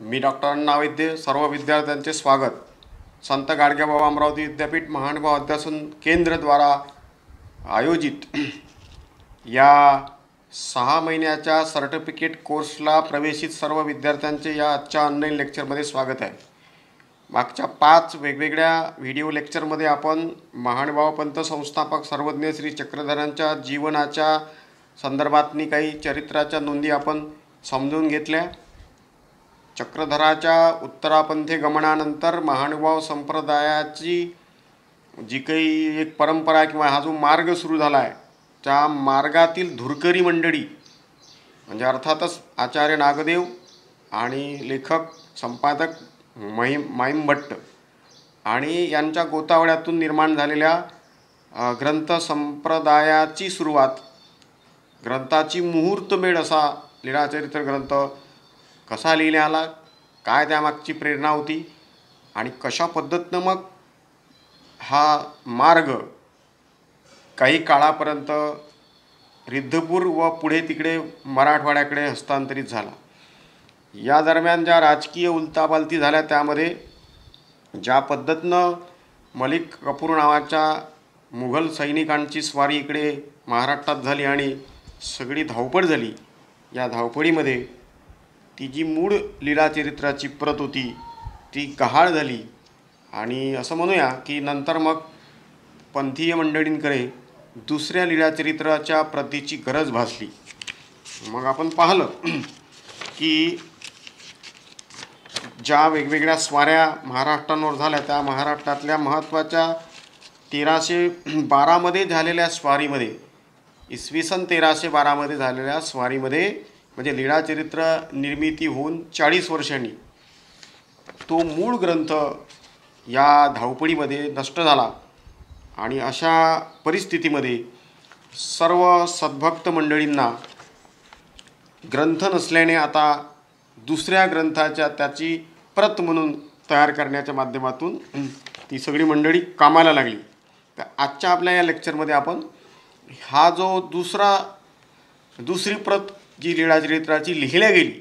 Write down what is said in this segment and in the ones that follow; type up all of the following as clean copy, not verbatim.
मी doctor अण्णा वैद्य, सर्व विद्यार्थ्यांचे स्वागत. संत गाडगेबाबा अमरावती विद्यापीठ महानुभाव अध्यासन केंद्र द्वारा आयोजित या 6 महिन्याच्या सर्टिफिकेट कोर्सला प्रवेशित सर्व विद्यार्थ्यांचे या आजच्या ऑनलाईन लेक्चरमध्ये स्वागत आहे. मागच्या 5 वेगवेगळ्या व्हिडिओ लेक्चरमध्ये आपण महानुभाव पंथ संस्थापक सर्वज्ञ श्री चक्रधरांच्या जीवनाच्या संदर्भातनी काही चरित्राच्या नोंदी आपण समजून घेतल्या. चक्रधराच्या उत्तरापंथी गमनानंतर महानुभाव संप्रदायाची जी काही एक परंपरा किंवा हा जो मार्ग सुरू झाला आहे, त्या मार्गातील धुरकरी मंडळी म्हणजे अर्थातच आचार्य नागदेव आणि लेखक संपादक माईम भट्ट आणि यांच्या गोतावळ्यातून निर्माण झालेल्या ग्रंथ संप्रदायाची सुरुवात, ग्रंथाची मुहूर्तमेढ असा लीळाचरित्र ग्रंथ कसा लिहिण्यात आला, काय त्यामागची प्रेरणा होती आणि कशा पद्धतीनं मग हा मार्ग काही काळापर्यंत रिद्धपूर व पुढे तिकडे मराठवाड्याकडे हस्तांतरित झाला. या दरम्यान ज्या राजकीय उलथापालथी झाल्या त्यामध्ये ज्या पद्धतीनं मलिक कफूर नावाच्या मुघल सैनिकांची स्वारी इकडे महाराष्ट्रात झाली आणि सगळी धावपळ झाली, या धावपळीमध्ये ती जी मूळ लीळाचरित्राची प्रत होती ती गहाळ झाली आणि असं म्हणूया की नंतर मग पंथीय मंडळींकडे दुसऱ्या लीळाचरित्राच्या प्रतीची गरज भासली. मग आपण पाहिलं की ज्या वेगवेगळ्या स्वाऱ्या महाराष्ट्रावर झाल्या त्या महाराष्ट्रातल्या महत्त्वाच्या 1312मध्ये झालेल्या स्वारीमध्ये, इसवी सन 1312मध्ये झालेल्या स्वारीमध्ये म्हणजे लीळाचरित्र निर्मिती होऊन 40 वर्षांनी तो मूळ ग्रंथ या धावपळीमध्ये नष्ट झाला आणि अशा परिस्थितीमध्ये सर्व सद्भक्त मंडळींना ग्रंथ नसल्याने आता दुसऱ्या ग्रंथाच्या त्याची प्रत म्हणून तयार करण्याच्या माध्यमातून ती सगळी मंडळी कामाला लागली. तर आजच्या आपल्या या लेक्चरमध्ये आपण हा जो दुसरी प्रत जी लीळाचरित्राची लिहिल्या गेली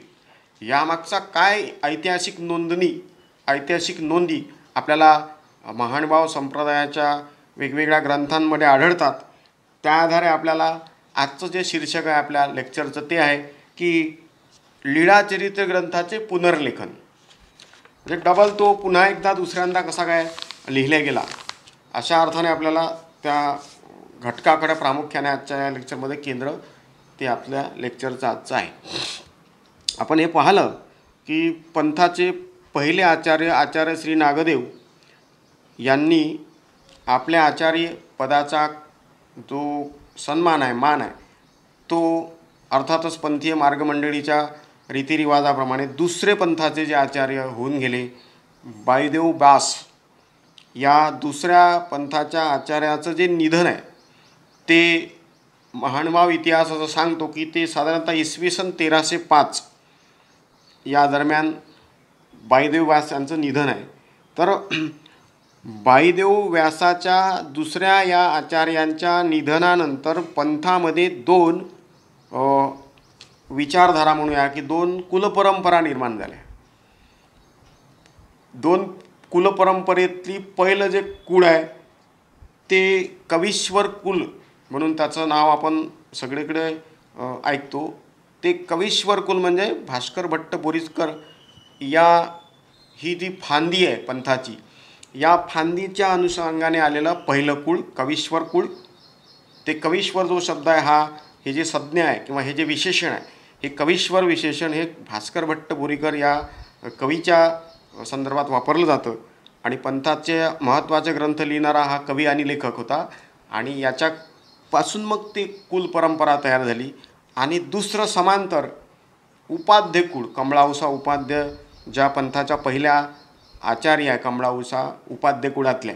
यामागचा काय ऐतिहासिक नोंदी आपल्याला महानुभाव संप्रदायाच्या वेगवेगळ्या ग्रंथांमध्ये आढळतात, त्या आधारे आपल्याला आजचं जे शीर्षक आहे आपल्या लेक्चरचं ते आहे की लीळाचरित्र ग्रंथाचे पुनर्लेखन. म्हणजे डबल तो पुन्हा एकदा दुसऱ्यांदा कसा काय लिहिला गेला अशा अर्थाने आपल्याला त्या घटकाकडे प्रामुख्याने आजच्या या लेक्चरमध्ये केंद्र ते आपल्या लेक्चरचं आजचं आहे. आपण हे पाहिलं की पंथाचे पहिले आचार्य श्री नागदेव यांनी आपल्या आचार्य पदाचा जो सन्मान आहे, मान आहे, तो अर्थातच पंथीय मार्गमंडळीच्या रीतिरिवाजाप्रमाणे दुसरे पंथाचे जे आचार्य होऊन गेले बाईदेव व्यास या दुसऱ्या पंथाच्या आचार्याचं जे निधन आहे ते महानुभाव इतिहास असं सांगतो की ते साधारणतः इसवी सन 1305 या दरम्यान बाईदेव व्यास यांचं निधन आहे. तर बाईदेव व्यासाच्या दुसऱ्या या आचार्यांच्या निधनानंतर पंथामध्ये 2 विचारधारा म्हणूया की 2 कुलपरंपरा निर्माण झाल्या. 2 कुलपरंपरेतली पहिलं जे कुळ आहे ते कवीश्वर कुल म्हणून त्याचं नाव आपण सगळीकडे ऐकतो. ते कवीश्वर कुल म्हणजे भास्कर भट्ट बोरीसकर ही जी फांदी आहे पंथाची, या फांदीच्या अनुषंगाने आलेलं पहिलं कुळ कवीश्वर कुळ. ते कवीश्वर जो शब्द आहे हे जे संज्ञा आहे किंवा हे जे विशेषण आहे हे कवीश्वर विशेषण हे भास्कर भट्ट बोरीकर या कवीच्या संदर्भात वापरलं जातं आणि पंथाचे महत्त्वाचे ग्रंथ लिहिणारा हा कवी आणि लेखक होता आणि याच्यापासून मग ती कुल परंपरा तयार झाली. आणि दुसरं समांतर उपाध्य कुळ, कमळाऊसा उपाध्य ज्या पंथाच्या पहिल्या आचार्य आहे, कमळाऊसा उपाध्य कुळातल्या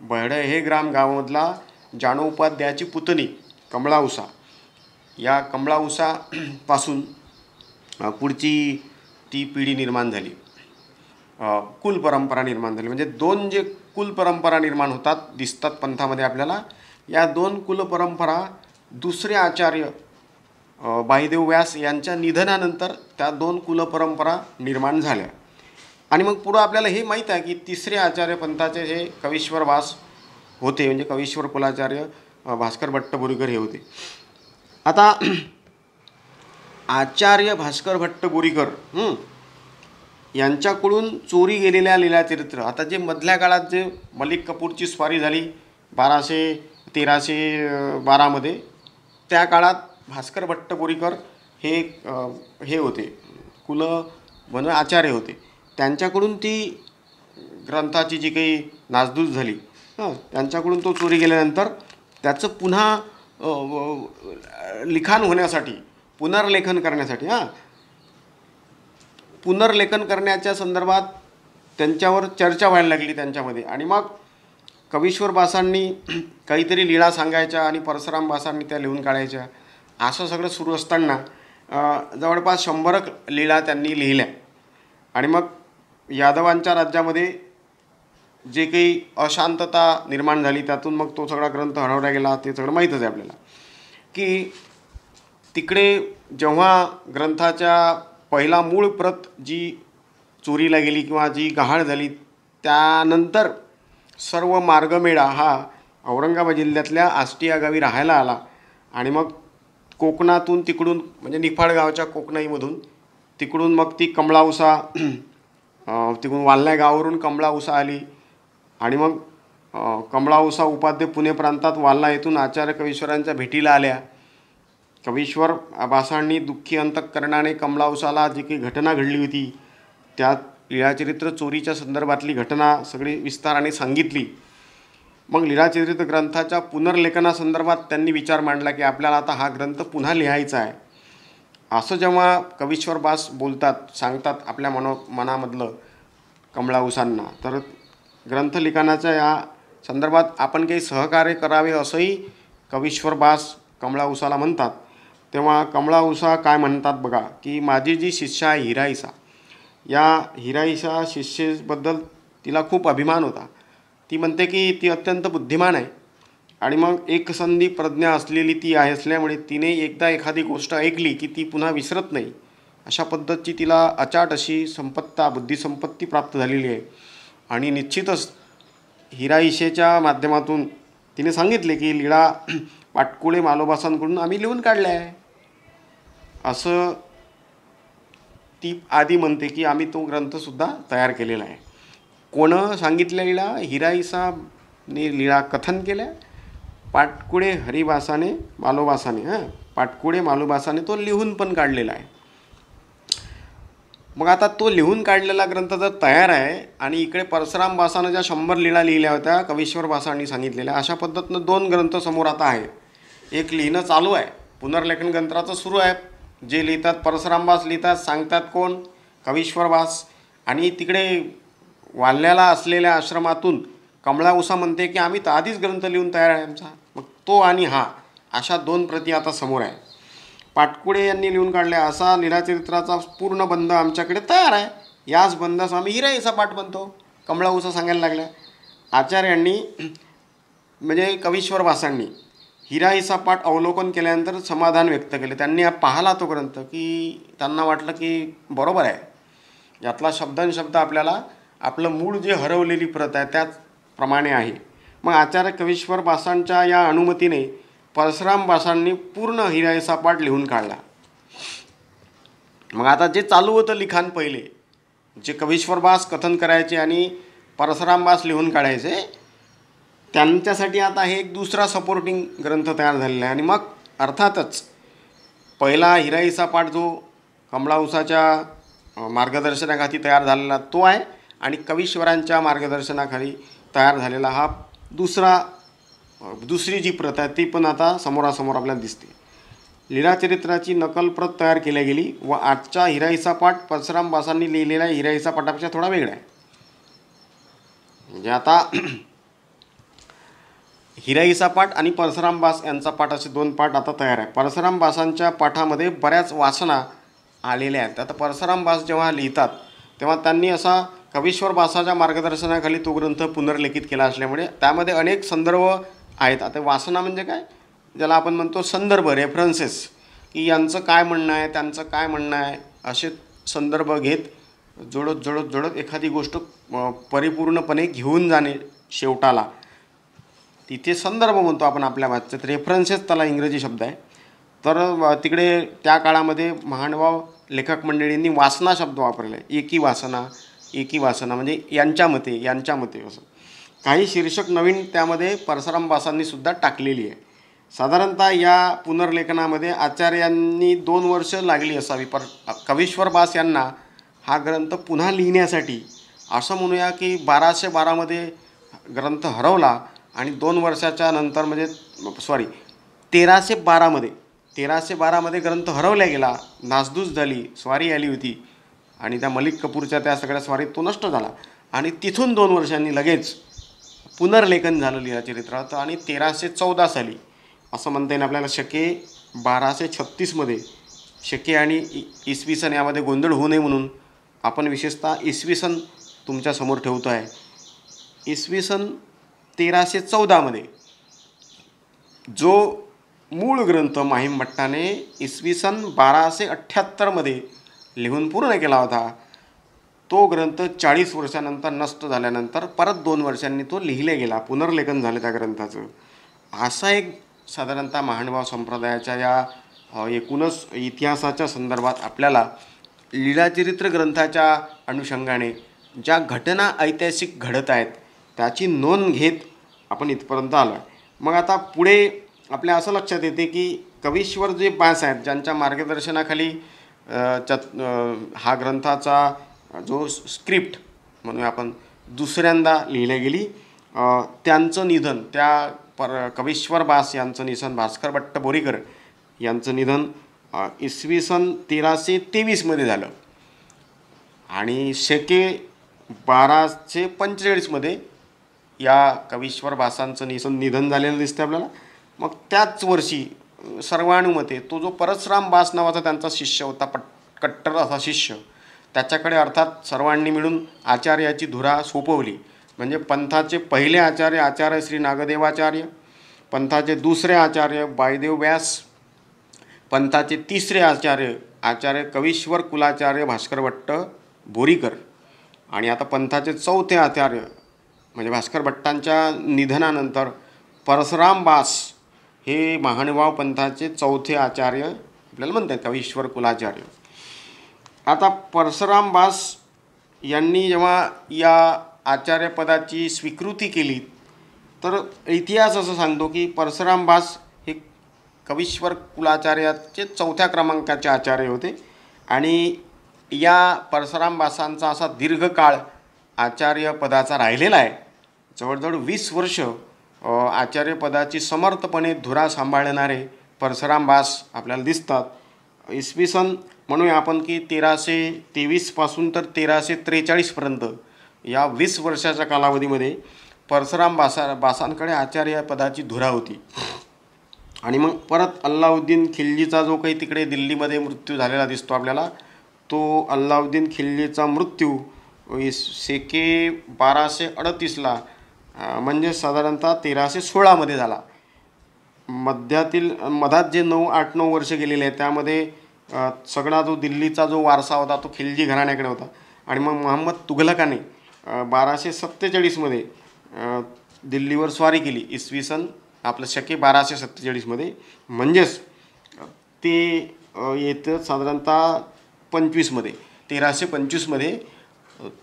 बहडे हे ग्राम गावामधला जानोपाध्यायाची पुतणी कमळाऊसा, या कमळाऊसापासून पुढची ती पिढी निर्माण झाली, कुल परंपरा निर्माण झाली. म्हणजे 2 जे कुल परंपरा निर्माण दिसतात पंथामध्ये आपल्याला, या 2 कुल परंपरा दुसरे आचार्य बाईदेव व्यास यांच्या निधनानंतर त्या 2 कुलपरंपरा निर्माण झाल्या. आणि मग पुढं आपल्याला हे माहीत आहे की तिसरे आचार्य पंथाचे हे कवीश्वर भास होते, म्हणजे कवीश्वर कुलाचार्य भास्कर भट्ट बोरीकर हे होते. आता आचार्य भास्कर भट्ट बोरीकर यांच्याकडून चोरी गेलेल्या लीलाचरित्र, आता जे मधल्या काळात जे मलिक कपूरची स्वारी झाली 1213-12 त्या काळात भास्कर भट्ट बोरीकर हे होते कुल आचार्य होते. त्यांच्याकडून ती ग्रंथाची जी काही नासधूस झाली त्यांच्याकडून तो चोरी गेल्यानंतर त्याचं पुन्हा लिखाण होण्यासाठी, पुनर्लेखन करण्यासाठी पुनर्लेखन करण्याच्या संदर्भात त्यांच्यावर चर्चा व्हायला लागली त्यांच्यामध्ये. आणि मग कवीश्वर भासांनी काहीतरी लीळा सांगायच्या आणि परशुराम भासांनी त्या लिहून काढायच्या. असं सगळं सुरू असताना जवळपास 100 लीळा त्यांनी लिहिल्या. आणि मग यादवांच्या राज्यामध्ये जे काही अशांतता निर्माण झाली त्यातून मग तो सगळा ग्रंथ हरवला गेला. ते सगळं माहीतच आहे आपल्याला की तिकडे जेव्हा ग्रंथाच्या पहिला मूळ प्रत जी चोरीला गेली किंवा जी गहाळ झाली, त्यानंतर सर्व मार्गमेळा हा औरंगाबाद जिल्ह्यातल्या आष्टी या गावी राहायला आला. आणि मग कोकणातून तिकडून म्हणजे निफाड गावच्या कोकणाईमधून तिकडून मग ती कमळाउसा, तिकडून वाल्ल्या गावावरून कमळाउसा आली. आणि मग कमळाउसा उपाध्ये पुणे प्रांतात वाल्ला येथून आचार्य कवीश्वरांच्या भेटीला आल्या. कवीश्वर भासांनी दुःखी अंतःकरणाने कमळाउसाला जी काही घटना घडली होती त्या लीळाचरित्र चोरीच्या संदर्भातली घटना सगळी विस्ताराने सांगितली. मग लीळाचरित्र ग्रंथाच्या पुनर्लेखनासंदर्भात त्यांनी विचार मांडला की आपल्याला आता हा ग्रंथ पुन्हा लिहायचा आहे. असं जेव्हा कवीश्वर भास बोलतात, सांगतात आपल्या मनामधलं कमळाउसांना, तर ग्रंथलिखाणाच्या या संदर्भात आपण काही सहकार्य करावे असंही कवीश्वर भास कमळाउसाला म्हणतात. तेव्हा कमळाउसा काय म्हणतात बघा की माझी जी शिष्य आहे हिराईसा, या हिराईसा शिष्येबद्दल तिला खूप अभिमान होता. ती म्हणते की ती अत्यंत बुद्धिमान आहे आणि मग एकसंधी प्रज्ञा असलेली ती आहे असल्यामुळे तिने एकदा एखादी गोष्ट ऐकली की ती पुन्हा विसरत नाही. अशा पद्धतीची तिला अचाट अशी बुद्धिसंपत्ती प्राप्त झालेली आहे. आणि निश्चितच हिराईशेच्या माध्यमातून तिने सांगितले की लीळा पाटकुळे मालोबासांकडून आम्ही लिहून काढले आहे असं ती आधी म्हणते की आम्ही तो ग्रंथसुद्धा तयार केलेला आहे. कोण सांगितल्या लीळा? हिराईसाने लीळा कथन केल्या, पाटकुळे हरिभासाने मालोबासाने पाटकुळे मालोबासाने तो लिहून पण काढलेला आहे. मग आता तो लिहून काढलेला ग्रंथ जर तयार आहे आणि इकडे परशुराम भासानं ज्या 100 लीळा लिहिल्या होत्या कवीश्वर भासांनी सांगितलेल्या, अशा पद्धतीनं 2 ग्रंथ समोर आता आहे. एक लिहिणं चालू आहे, पुनर्लेखन ग्रंथाचं सुरू आहे. जे लिहितात परशुराम भास लिहितात, सांगतात कोण? कवीश्वर भास. आणि तिकडे वाल्याला असलेल्या आश्रमातून कमळाउसा म्हणते की आम्ही तर आधीच ग्रंथ लिहून तयार आहे आमचा. मग तो आणि हा अशा 2 प्रती आता समोर आहे. पाटकुळे यांनी लिहून काढल्या असा लीळाचरित्राचा पूर्ण बंध आमच्याकडे तयार आहे. याच बंधास आम्ही हिराईचा पाठ म्हणतो, कमळाउसा सांगायला लागल्या. आचार्यांनी म्हणजे कवीश्वर भासांनी हिराईचा पाठ अवलोकन केल्यानंतर समाधान व्यक्त केले. त्यांनी पाहिला तो ग्रंथ की त्यांना वाटलं की बरोबर आहे, यातला शब्दांशब्द आपल्याला आपलं मूळ जे हरवलेली प्रत आहे त्याचप्रमाणे आहे. मग आचार्य कवीश्वर भासांच्या या अनुमतीने परशुराम भासांनी पूर्ण हिराईचा पाठ लिहून काढला. मग आता जे चालू होतं लिखाण पहिले, जे कवीश्वर भास कथन करायचे आणि परशुराम भास लिहून काढायचे, त्यांच्यासाठी आता हे एक दुसरा सपोर्टिंग ग्रंथ तयार झालेला आहे. आणि मग अर्थातच पहिला हिराईचा पाठ जो कमळाउसाच्या मार्गदर्शनाखाली तयार झालेला तो आहे आणि कवीश्वरांच्या मार्गदर्शनाखाली तयार झालेला हा दुसरी जी प्रत आहे ती पण आता समोरासमोर आपल्याला दिसते. लीळाचरित्राची नकल प्रत तयार केली गेली व आजचा हिराईचा पाठ परशुराम भासांनी लिहिलेल्या हिराईचा पाठापेक्षा थोडा वेगळा आहे. म्हणजे आता हिराईचा पाठ आणि परशुराम भास यांचा पाठ असे 2 पाठ आता तयार आहे. परशुराम भासांच्या पाठामध्ये बऱ्याच वासना आलेल्या आहेत. आता परशुराम भास जेव्हा लिहितात तेव्हा त्यांनी असा कवीश्वर भासाच्या मार्गदर्शनाखाली तो ग्रंथ पुनर्लिखित केला असल्यामुळे त्यामध्ये अनेक संदर्भ आहेत. आता वासना म्हणजे काय, ज्याला आपण म्हणतो संदर्भ, रेफरन्सेस, की यांचं काय म्हणणं आहे त्यांचं काय म्हणणं आहे असे संदर्भ घेत जोडत जोडत जोडत एखादी गोष्ट परिपूर्णपणे घेऊन जाणे शेवटाला, तिथे संदर्भ म्हणतो आपण आपल्या भाषेत, रेफरन्सेस त्याला इंग्रजी शब्द आहे. तर तिकडे त्या काळामध्ये महानुभाव लेखक मंडळींनी वासना शब्द वापरला आहे. एकी वासना म्हणजे यांच्या मते असं. काही शीर्षक नवीन त्यामध्ये परसराम बासांनी सुद्धा टाकलेली आहे. साधारणतः या पुनर्लेखनामध्ये आचार्यांनी 2 वर्ष लागली असावी. कवीश्वर बास यांना हा ग्रंथ पुन्हा लिहिण्यासाठी असं म्हणूया की 1212मध्ये ग्रंथ हरवला आणि 2 वर्षाच्या नंतर म्हणजे 1312मध्ये ग्रंथ हरवला गेला, नासधूस झाली, स्वारी आली होती आणि त्या मलिक कपूरच्या त्या सगळ्या स्वारीत तो नष्ट झाला आणि तिथून 2 वर्षांनी लगेच पुनर्लेखन झालं लीळाचरित्राचं. आणि 1314 साली असं म्हणता येईल आपल्याला, शके 1236मध्ये, शके आणि इसवी सन यामध्ये गोंधळ होऊ नये म्हणून आपण विशेषतः इसवी सन तुमच्यासमोर ठेवतो आहे. इसवी सन 1314मध्ये जो मूळ ग्रंथ माहीम भट्टाने इसवी सन 1278मध्ये लिहून पूर्ण केला होता, तो ग्रंथ 40 वर्षानंतर नष्ट झाल्यानंतर परत 2 वर्षांनी तो लिहिला गेला, पुनर्लेखन झालं त्या ग्रंथाचं. असा एक साधारणतः महानुभाव संप्रदायाच्या या एकूणच इतिहासाच्या संदर्भात आपल्याला लीळाचरित्र ग्रंथाच्या अनुषंगाने ज्या घटना ऐतिहासिक घडत आहेत त्याची नोंद घेत आपण इथपर्यंत आलो आहे. मग आता पुढे आपल्या असं लक्षात येते की कवीश्वर जे बास आहेत, ज्यांच्या मार्गदर्शनाखाली हा ग्रंथाचा जो स्क्रिप्ट म्हणूया आपण दुसऱ्यांदा लिहिल्या गेली, त्यांचं निधन, कवीश्वर बास यांचं निधन, भास्कर भट्ट बोरीकर यांचं निधन इसवी सन 1323मध्ये झालं आणि शके 1245मध्ये या कवीश्वर बासांचं निधन झालेलं दिसतं आपल्याला. मग त्याच वर्षी सर्वानुमते तो जो परसराम बास नावाचा त्यांचा शिष्य होता, कट्टर असा शिष्य, त्याच्याकडे अर्थात सर्वांनी मिळून आचार्याची धुरा सोपवली. म्हणजे पंथाचे पहिले आचार्य श्री नागदेवाचार्य, पंथाचे दुसरे आचार्य बायदेव व्यास, पंथाचे तिसरे आचार्य कवीश्वर कुलाचार्य भास्कर भट्ट बोरीकर आणि आता पंथाचे चौथे आचार्य म्हणजे भास्कर भट्टांच्या निधनानंतर परसराम बास हे महानुभाव पंथाचे चौथे आचार्य आपल्याला म्हणतात, कवीश्वर कुलाचार्य. आता परसराम बास यांनी जेव्हा या आचार्यपदाची स्वीकृती केली तर इतिहास असं सांगतो की परसराम बास हे कवीश्वर कुलाचार्याचे 4थ्या क्रमांकाचे आचार्य होते आणि या परसराम बासांचा असा दीर्घकाळ आचार्यपदाचा राहिलेला आहे. जवळजवळ 20 वर्ष आचार्यपदाची समर्थपणे धुरा सांभाळणारे परसराम बास आपल्याला दिसतात. इसवी सन म्हणूया आपण की 1323 तर 1343पर्यंत या 20 वर्षाच्या कालावधीमध्ये परसराम बासांकडे आचार्यपदाची धुरा होती. आणि मग परत अल्लाउद्दीन खिल्जीचा जो काही तिकडे दिल्लीमध्ये मृत्यू झालेला दिसतो आपल्याला, तो अल्लाउद्दीन खिल्जीचा मृत्यू शके 1238ला म्हणजे साधारणतः 1316मध्ये झाला. मधात जे 8-9 वर्ष गेलेले आहेत त्यामध्ये सगळा जो दिल्लीचा जो वारसा होता तो खिल्जी घराण्याकडे होता. आणि मग मोहम्मद तुघलकाने 1247मध्ये दिल्लीवर स्वारी केली, इसवी सन आपलं शके 1247मध्ये. म्हणजेच ते येतं साधारणतः 1325मध्ये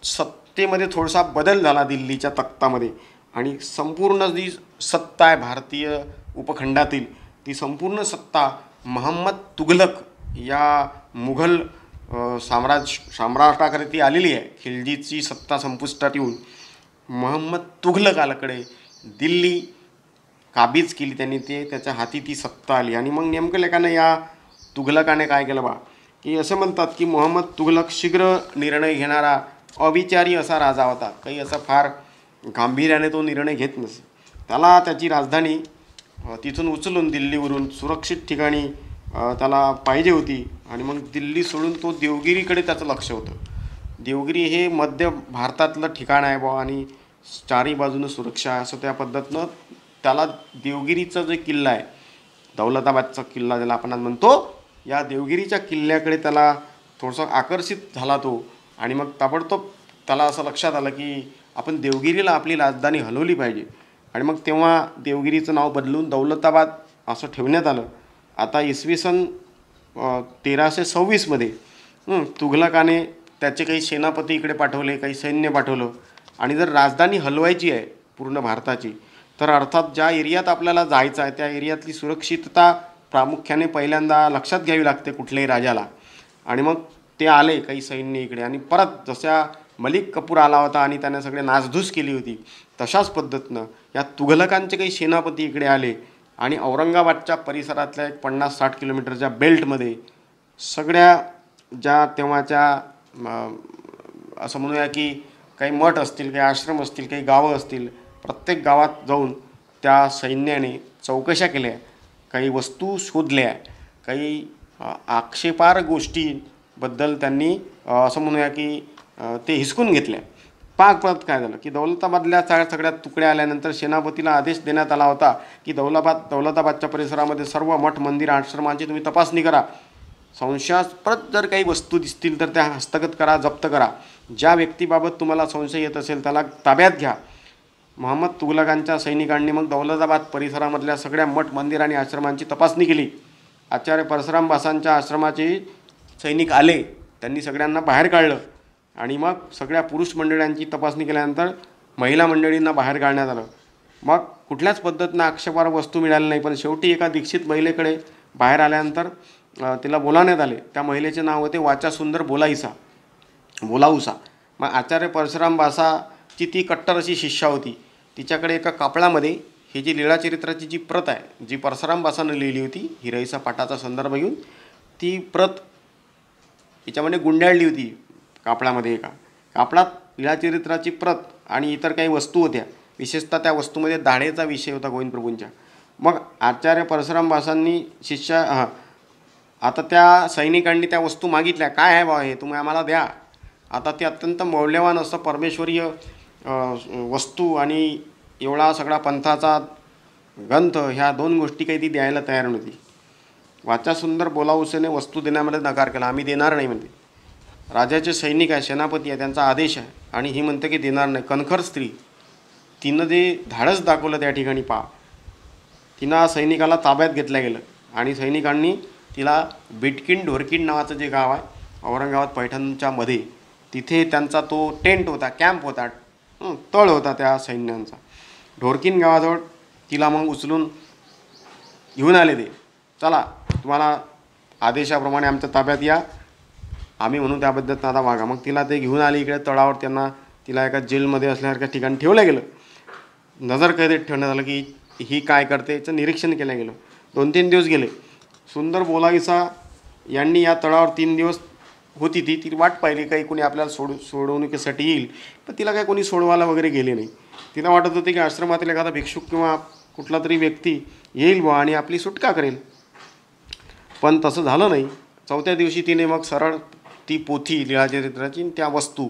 सत्तेमध्ये थोडासा बदल झाला दिल्लीच्या तख्तामध्ये आणि संपूर्ण जी सत्ता आहे भारतीय उपखंडातील ती संपूर्ण सत्ता मोहम्मद तुघलक या मुघल सम्राटाकडे ती आलेली आहे. खिल्जीची सत्ता संपुष्टात येऊन मोहम्मद तुघलकाकडे दिल्ली काबीज केली त्यांनी, त्याच्या हाती ती सत्ता आली. आणि मग नेमकं लेखानं या तुघलकाने काय केलं की असं म्हणतात की मोहम्मद तुघलक शीघ्र निर्णय घेणारा अविचारी असा राजा होता. काही असा फार गांभीर्याने तो निर्णय घेत नसे. त्याला त्याची राजधानी तिथून उचलून दिल्लीवरून सुरक्षित ठिकाणी त्याला पाहिजे होती आणि मग दिल्ली सोडून तो देवगिरीकडे त्याचं लक्ष होतं. देवगिरी हे मध्य भारतातलं ठिकाण आहे बुवा आणि चारी बाजूनं सुरक्षा असं त्या पद्धतीनं त्याला देवगिरीचा जो किल्ला आहे, दौलताबादचा किल्ला ज्याला आपण म्हणतो, या देवगिरीच्या किल्ल्याकडे त्याला थोडंसं आकर्षित झाला तो आणि मग ताबडतोब त्याला असं लक्षात आलं की आपण देवगिरीला आपली राजधानी हलवली पाहिजे. आणि मग तेव्हा देवगिरीचं नाव बदलून दौलताबाद असं ठेवण्यात आलं. आता इसवी सन 1326मध्ये तुघलकाने त्याचे काही सेनापती इकडे पाठवले, काही सैन्य पाठवलं. आणि जर राजधानी हलवायची आहे पूर्ण भारताची, तर अर्थात ज्या एरियात आपल्याला जायचं आहे त्या एरियातली सुरक्षितता प्रामुख्याने पहिल्यांदा लक्षात घ्यावी लागते कुठल्याही राजाला. आणि मग ते आले काही सैन्य इकडे, आणि परत जशा मलिक कपूर आला होता आणि त्याने सगळे नासधूस केली होती, तशाच पद्धतीनं या तुघलकांचे काही सेनापती इकडे आले आणि औरंगाबादच्या परिसरातल्या एक 50-60 किलोमीटरच्या बेल्टमध्ये सगळ्या ज्या तेव्हाच्या असं म्हणूया की काही मठ असतील, काही आश्रम असतील, काही गावं असतील, प्रत्येक गावात जाऊन त्या सैन्याने चौकशा केल्या, काही वस्तू शोधल्या, काही आक्षेपार्ह गोष्टीबद्दल त्यांनी असं म्हणूया की ते हिसकून घेतल्या. परत काय झालं की दौलताबादल्या सगळ्या तुकड्या आल्यानंतर सेनापतीला आदेश देण्यात आला होता की दौलताबादच्या परिसरामध्ये सर्व मठ मंदिर आश्रमांची तुम्ही तपासणी करा. संशयास्पद जर काही वस्तू दिसतील तर त्या हस्तगत करा, जप्त करा. ज्या व्यक्तीबाबत तुम्हाला संशय येत असेल त्याला ताब्यात घ्या. मोहम्मद तुघलकांच्या सैनिकांनी मग दौलताबाद परिसरामधल्या सगळ्या मठ मंदिर आणि आश्रमांची तपासणी केली. आचार्य परशुराम भासांच्या आश्रमाचे सैनिक आले, त्यांनी सगळ्यांना बाहेर काढलं. आणि मग सगळ्या पुरुष मंडळांची तपासणी केल्यानंतर महिला मंडळींना बाहेर काढण्यात आलं. मग कुठल्याच पद्धतीनं आक्षेपार्ह वस्तू मिळाली नाही. पण शेवटी एका दीक्षित महिलेकडे बाहेर आल्यानंतर तिला बोलावण्यात आले. त्या महिलेचे नाव होते वाचासुंदर बोलाऊसा. मग आचार्य परशुराम भासाची ती कट्टर अशी शिष्या होती. तिच्याकडे एका कापडामध्ये ही जी लीळाचरित्राची जी प्रत आहे, जी परशुराम भासानं लिहिली होती, हिरईसा पाठाचा संदर्भ घेऊन ती प्रत हिच्यामध्ये गुंडाळली होती. कापडामध्ये एका कापडात लीळाचरित्राची प्रत आणि इतर काही वस्तू होत्या. विशेषतः त्या वस्तूमध्ये दाढेचा विषय होता गोविंद प्रभूंच्या. मग आचार्य परशुराम भासांनी आता त्या सैनिकांनी त्या वस्तू मागितल्या. काय आहे बा हे, तुम्ही आम्हाला द्या. आता ते अत्यंत मौल्यवान असं परमेश्वरीय वस्तू आणि एवढा सगळा पंथाचा ग्रंथ, ह्या 2 गोष्टी काही ती द्यायला तयार नव्हती. वाचासुंदर बोलाऊसेने वस्तू देण्यामध्ये नकार केला. आम्ही देणार नाही म्हणते. राजाचे सैनिक आहे, सेनापती आहे, त्यांचा आदेश आहे आणि ही म्हणते की देणार नाही. कणखर स्त्री, तिनं जे धाडस दाखवलं त्या ठिकाणी तिनं सैनिकाला ताब्यात घेतलं गेलं आणि सैनिकांनी तिला बिटकिन ढोरकिन नावाचं जे गाव आहे औरंगाबाद पैठणच्या मध्ये, तिथे त्यांचा तो टेंट होता, कॅम्प होता, तळ होता त्या सैन्यांचा. ढोरकिन गावाजवळ तिला मग उचलून घेऊन आले ते. चला, तुम्हाला आदेशाप्रमाणे आमच्या ताब्यात या, आम्ही म्हणून त्याबद्दल आता वागा. मग तिला ते घेऊन आली इकडे तळावर. तिला एका जेलमध्ये असल्यासारख्या ठिकाणी ठेवलं गेलं. नजरकैदेत ठेवण्यात आलं की ही काय करते याचं निरीक्षण केलं गेलं. 2-3 दिवस गेले. सुंदर बोलाईसा यांनी या तळावर 3 दिवस होती ती वाट पाहिली काही कोणी आपल्याला सोडवणुकीसाठी येईल. पण तिला काही कोणी सोडवायला वगैरे गेले नाही. तिला वाटत होते की आश्रमातील एखादा भिक्षुक किंवा कुठला तरी व्यक्ती येईल बा आणि आपली सुटका करेल. पण तसं झालं नाही. 4थ्या दिवशी तिने मग सरळ ती पोथी लीळाचरित्राची, त्या वस्तू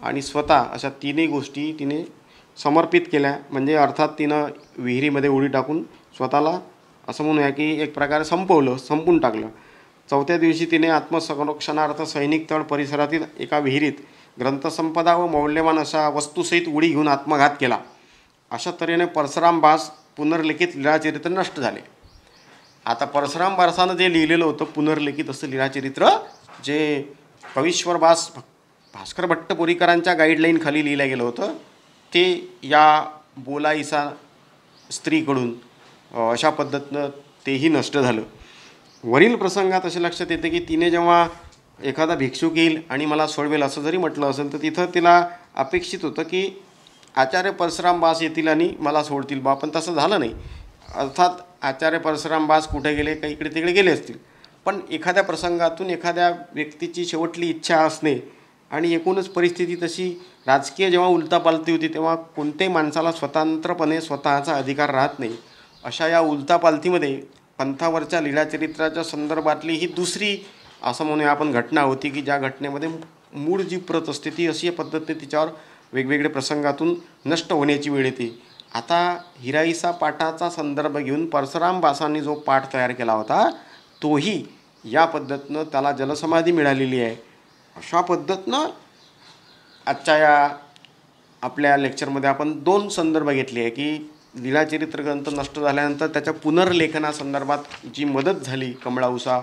आणि स्वतः अशा 3ही गोष्टी तिने समर्पित केल्या. म्हणजे अर्थात तिनं विहिरीमध्ये उडी टाकून स्वतःला असं म्हणूया की एक प्रकारे संपून टाकलं. 4थ्या दिवशी तिने आत्मसंरक्षणार्थ सैनिक तळ परिसरातील एका विहिरीत ग्रंथसंपदा व मौल्यवान अशा वस्तूसहित उडी घेऊन आत्मघात केला. अशा तऱ्हेने परशुराम भास पुनर्लिखित लीळाचरित्र नष्ट झाले. आता परशुराम भासानं जे लिहिलेलं होतं पुनर्लिखित असं लीळाचरित्र, जे कवीश्वर भास्कर भट्टपुरीकरांच्या गाईडलाईनखाली लिहिलं गेलं होतं, ते या बोलाईसा स्त्रीकडून अशा पद्धतीनं तेही नष्ट झालं. वरील प्रसंगात असे लक्षात येते की तिने जेव्हा एखादा भिक्षुक येईल आणि मला सोडवेल असं जरी म्हटलं असेल तर तिथं तिला अपेक्षित होतं की आचार्य परशुराम भास येतील आणि मला सोडतील बा. पण तसं झालं नाही. अर्थात आचार्य परशुराम भास कुठे गेले, काही इकडे तिकडे गेले असतील. पण एखाद्या प्रसंगातून एखाद्या व्यक्तीची शेवटली इच्छा असणे आणि एकूणच परिस्थिती तशी राजकीय जेव्हा उलथापालथी होती तेव्हा कोणत्याही माणसाला स्वतंत्रपणे स्वतःचा अधिकार राहत नाही. अशा या उलथापालथीमध्ये पंथावरच्या लीळाचरित्राच्या संदर्भातली ही दुसरी असं म्हणूया आपण घटना होती की ज्या घटनेमध्ये मूळ जी प्रत असते ती अशी पद्धतीने तिच्यावर वेगवेगळ्या प्रसंगातून नष्ट होण्याची वेळ येते. आता हिराईसा पाठाचा संदर्भ घेऊन परशुराम भासांनी जो पाठ तयार केला होता तोही या पद्धतीनं त्याला जलसमाधी मिळालेली आहे. अशा पद्धतीनं आजच्या या आपल्या लेक्चरमध्ये आपण 2 संदर्भ घेतले आहे की लीळाचरित्र ग्रंथ नष्ट झाल्यानंतर त्याच्या पुनर्लेखनासंदर्भात जी मदत झाली कमळा उसा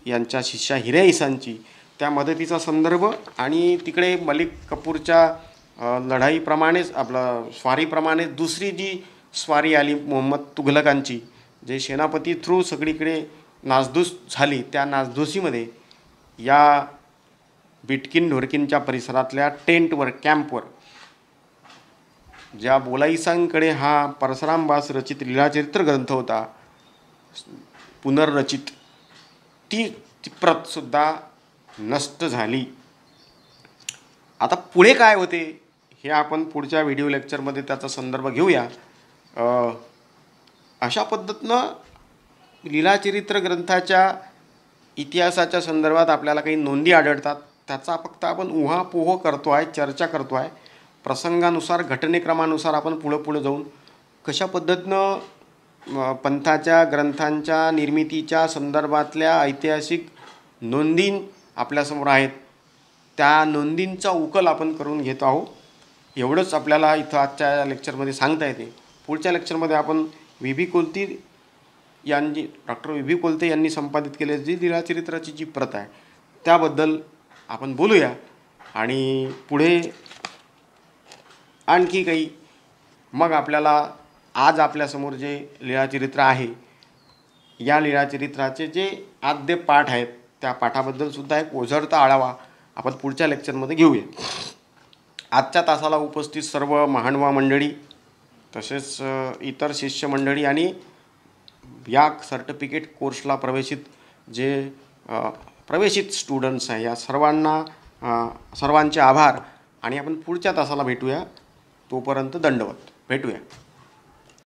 यांच्या शिष्या हिऱ्या इसांची, त्या मदतीचा संदर्भ, आणि तिकडे मलिक कपूरच्या लढाईप्रमाणेच आपलं स्वारीप्रमाणे दुसरी जी स्वारी आली मोहम्मद तुघलकांची, जे सेनापती थ्रू सगळीकडे नासधूस झाली, त्या नासधुसीमध्ये या बिटकिन ढोरकिनच्या परिसरातल्या टेंटवर, कॅम्पवर ज्या बोलाईसांकडे हा परशुरामबास रचित लीळाचरित्र ग्रंथ होता पुनर्रचित, ती प्रतसुद्धा नष्ट झाली. आता पुढे काय होते हे आपण पुढच्या व्हिडिओ लेक्चरमध्ये त्याचा संदर्भ घेऊया. अशा पद्धतीनं लीळाचरित्र ग्रंथाच्या इतिहासाच्या संदर्भात आपल्याला काही नोंदी आढळतात. त्याचा फक्त आपण उहापोह करतो आहे, चर्चा करतो आहे. प्रसंगानुसार, घटनेक्रमानुसार आपण पुढं जाऊन कशा पद्धतीनं पंथाच्या ग्रंथांच्या निर्मितीच्या संदर्भातल्या ऐतिहासिक नोंदी आपल्यासमोर आहेत, त्या नोंदींचा उकल आपण करून घेत आहोत. एवढंच आपल्याला इथं आजच्या लेक्चरमध्ये सांगता येते. पुढच्या लेक्चरमध्ये आपण डॉक्टर व्ही बी कोलते यांनी संपादित केलेली जी लीळाचरित्राची जी प्रत आहे त्याबद्दल आपण बोलूया. आणि पुढे आणखी काही मग आपल्याला आज आपल्यासमोर जे लीळाचरित्र आहे, या लीळाचरित्राचे जे आद्य पाठ आहेत त्या पाठाबद्दलसुद्धा एक ओझरता आढावा आपण पुढच्या लेक्चरमध्ये घेऊया. आजच्या तासाला उपस्थित सर्व महानुभाव मंडळी, तसेच इतर शिष्य मंडळी आणि या सर्टिफिकेट कोर्सला प्रवेशित स्टुडंट्स आहे, या सर्वांचे आभार. आणि आपण पुढच्या तासाला भेटूया. तोपर्यंत दंडवत. भेटूया.